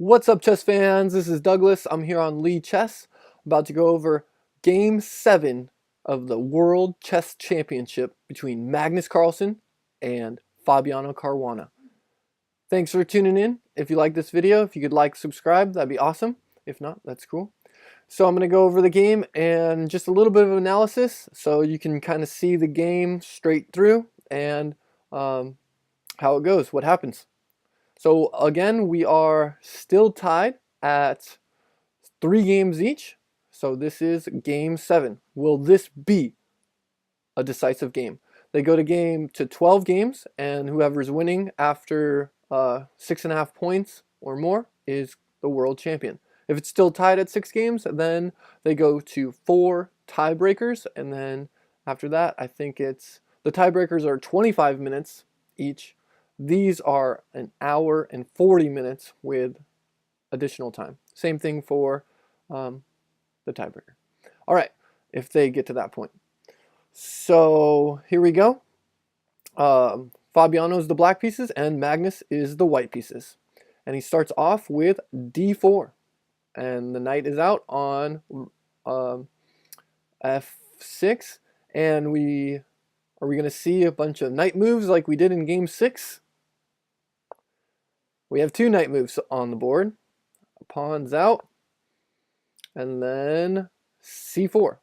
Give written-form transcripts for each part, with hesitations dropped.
What's up, chess fans? This is Douglas. I'm here on Lee Chess, about to go over Game 7 of the World Chess Championship between Magnus Carlsen and Fabiano Caruana. Thanks for tuning in. If you like this video, if you could like, subscribe, that'd be awesome. If not, that's cool. So I'm going to go over the game and just a little bit of analysis so you can kind of see the game straight through and how it goes, what happens. So again, we are still tied at 3 games each. So this is Game 7. Will this be a decisive game? They go to 12 games, and whoever's winning after 6.5 points or more is the world champion. If it's still tied at 6 games, then they go to 4 tiebreakers, and then after that, I think the tiebreakers are 25 minutes each. These are an hour and 40 minutes with additional time. Same thing for the tiebreaker. All right, if they get to that point. So here we go. Fabiano is the black pieces and Magnus is the white pieces. And he starts off with d4. And the knight is out on f6. And are we going to see a bunch of knight moves like we did in Game 6? We have 2 knight moves on the board. Pawn's out. And then c4.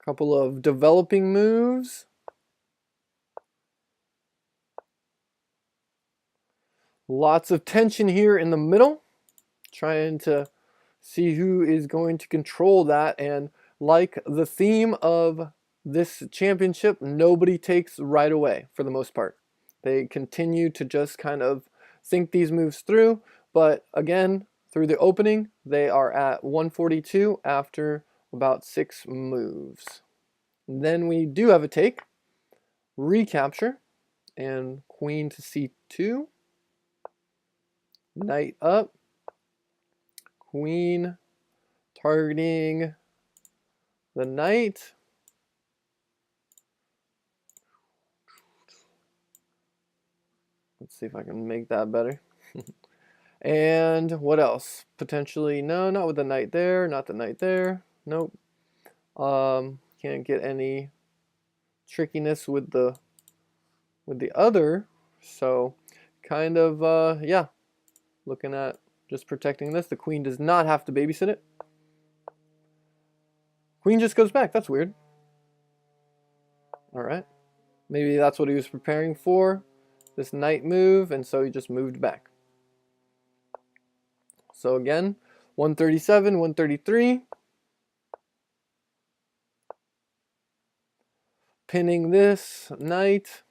Couple of developing moves. Lots of tension here in the middle. Trying to see who is going to control that. And like the theme of this championship, nobody takes right away for the most part. They continue to just kind of think these moves through, but again, through the opening, they are at 142 after about 6 moves. Then we do have a take, recapture, and queen to c2, knight up, queen targeting the knight. Let's see if I can make that better. And what else? Potentially, no, not with the knight there, not the knight there. Nope. Can't get any trickiness with the other. So kind of yeah, looking at just protecting this. The queen does not have to babysit it. Queen just goes back. That's weird. All right. Maybe that's what he was preparing for. This knight move, and so he just moved back. So again, 137, 133. Pinning this knight.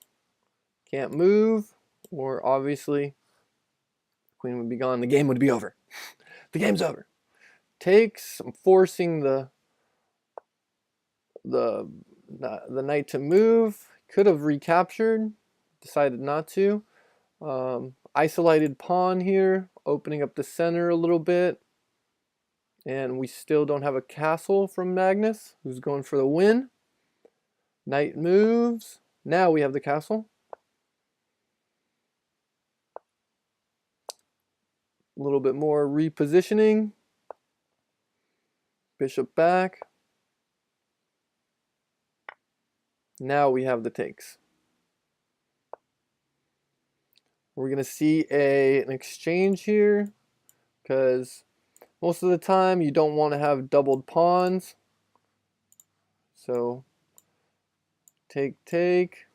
Can't move, or obviously, queen would be gone. The game would be over. The game's over. Takes. I'm forcing the knight to move. Could have recaptured. Decided not to. Isolated pawn here, opening up the center a little bit. And we still don't have a castle from Magnus, who's going for the win. Knight moves. Now we have the castle. A little bit more repositioning. Bishop back. Now we have the takes. We're going to see an exchange here because most of the time you don't want to have doubled pawns. So take.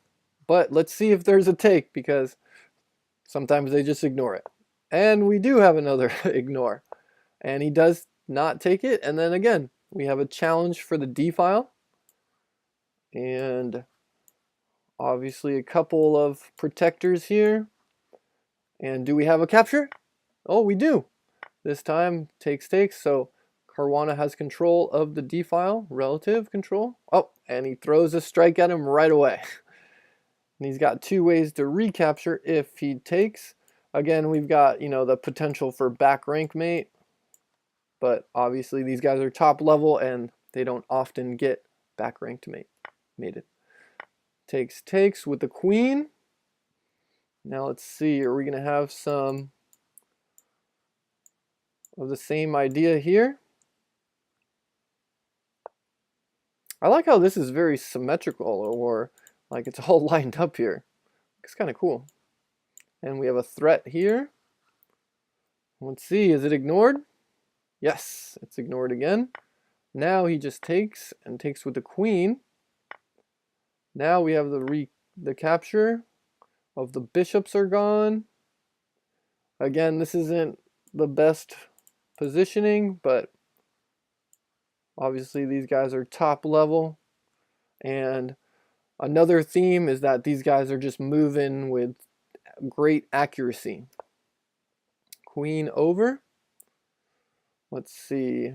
But let's see if there's a take because sometimes they just ignore it. And we do have another ignore. And he does not take it. And then again, we have a challenge for the D file. And obviously a couple of protectors here. And do we have a capture? Oh, we do. This time, takes. So Caruana has control of the D file, relative control. Oh, and he throws a strike at him right away. And he's got 2 ways to recapture if he takes. Again, we've got, the potential for back rank mate. But obviously these guys are top level and they don't often get back ranked mated. Takes with the queen. Now let's see, are we going to have some of the same idea here? I like how this is very symmetrical, or like it's all lined up here. It's kind of cool. And we have a threat here. Let's see, is it ignored? Yes, it's ignored again. Now he just takes and takes with the queen. Now we have the capture of the bishops are gone. Again, this isn't the best positioning, but obviously these guys are top level. And another theme is that these guys are just moving with great accuracy. Queen over. Let's see.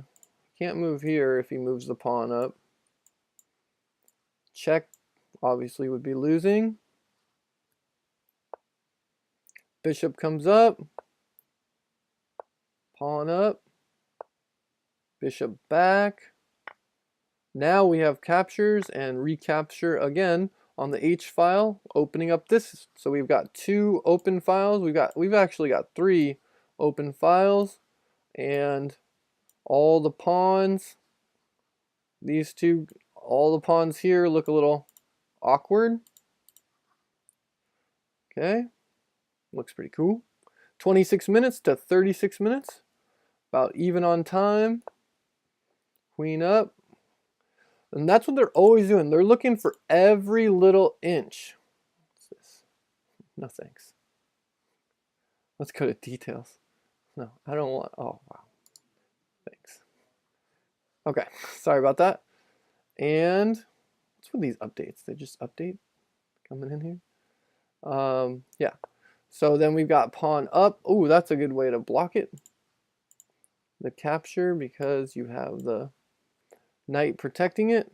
Can't move here if he moves the pawn up. Check obviously would be losing. Bishop comes up. Pawn up. Bishop back. Now we have captures and recapture again on the H file, opening up this. So we've got 2 open files. We've actually got 3 open files, and all the pawns, these two, all the pawns here look a little awkward. Okay, looks pretty cool. 26 minutes to 36 minutes, about even on time. Queen up. And that's what they're always doing. They're looking for every little inch. What's this? No thanks. Let's go to details. No, I don't want, oh wow. Thanks. Okay, sorry about that. And what's with these updates? They just update coming in here. Yeah. So then we've got pawn up. Oh, that's a good way to block it. The capture, because you have the knight protecting it.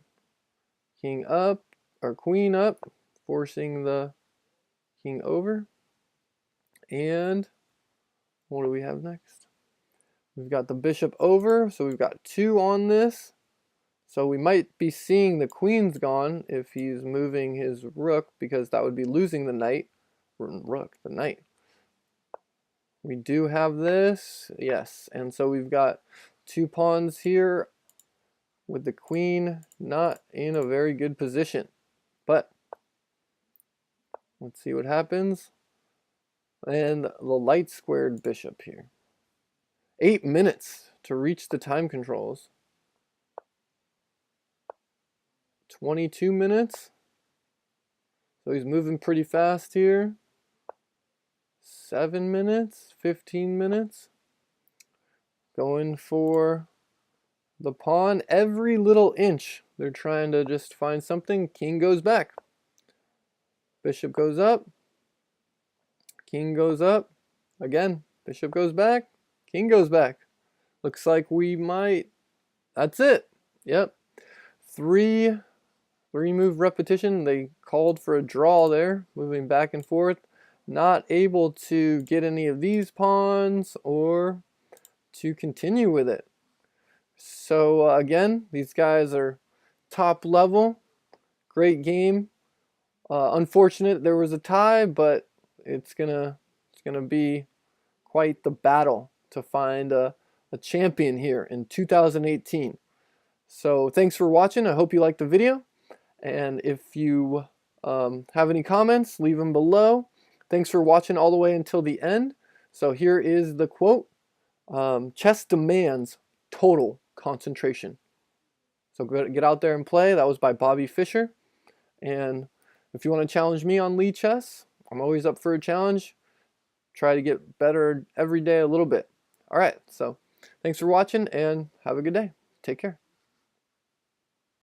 King up, or queen up, forcing the king over. And what do we have next? We've got the bishop over, so we've got 2 on this. So we might be seeing the queen's gone if he's moving his rook, because that would be losing the knight. Rook, the knight. We do have this, yes. And so we've got 2 pawns here with the queen not in a very good position. But let's see what happens. And the light squared bishop here. 8 minutes to reach the time controls. 22 minutes. So he's moving pretty fast here. 7 minutes, 15 minutes. Going for the pawn every little inch. They're trying to just find something. King goes back. Bishop goes up. King goes up. Again, bishop goes back. King goes back. Looks like we might. That's it. Yep. 3 move repetition. They called for a draw there, moving back and forth. Not able to get any of these pawns or to continue with it. So again, these guys are top level. Great game. Unfortunate there was a tie, but it's gonna be quite the battle to find a champion here in 2018. So thanks for watching. I hope you liked the video. And if you have any comments, leave them below. Thanks for watching all the way until the end. So here is the quote. Chess demands total concentration. So get out there and play. That was by Bobby Fischer. And if you want to challenge me on Lee Chess, I'm always up for a challenge. Try to get better every day a little bit. All right, so thanks for watching and have a good day. Take care.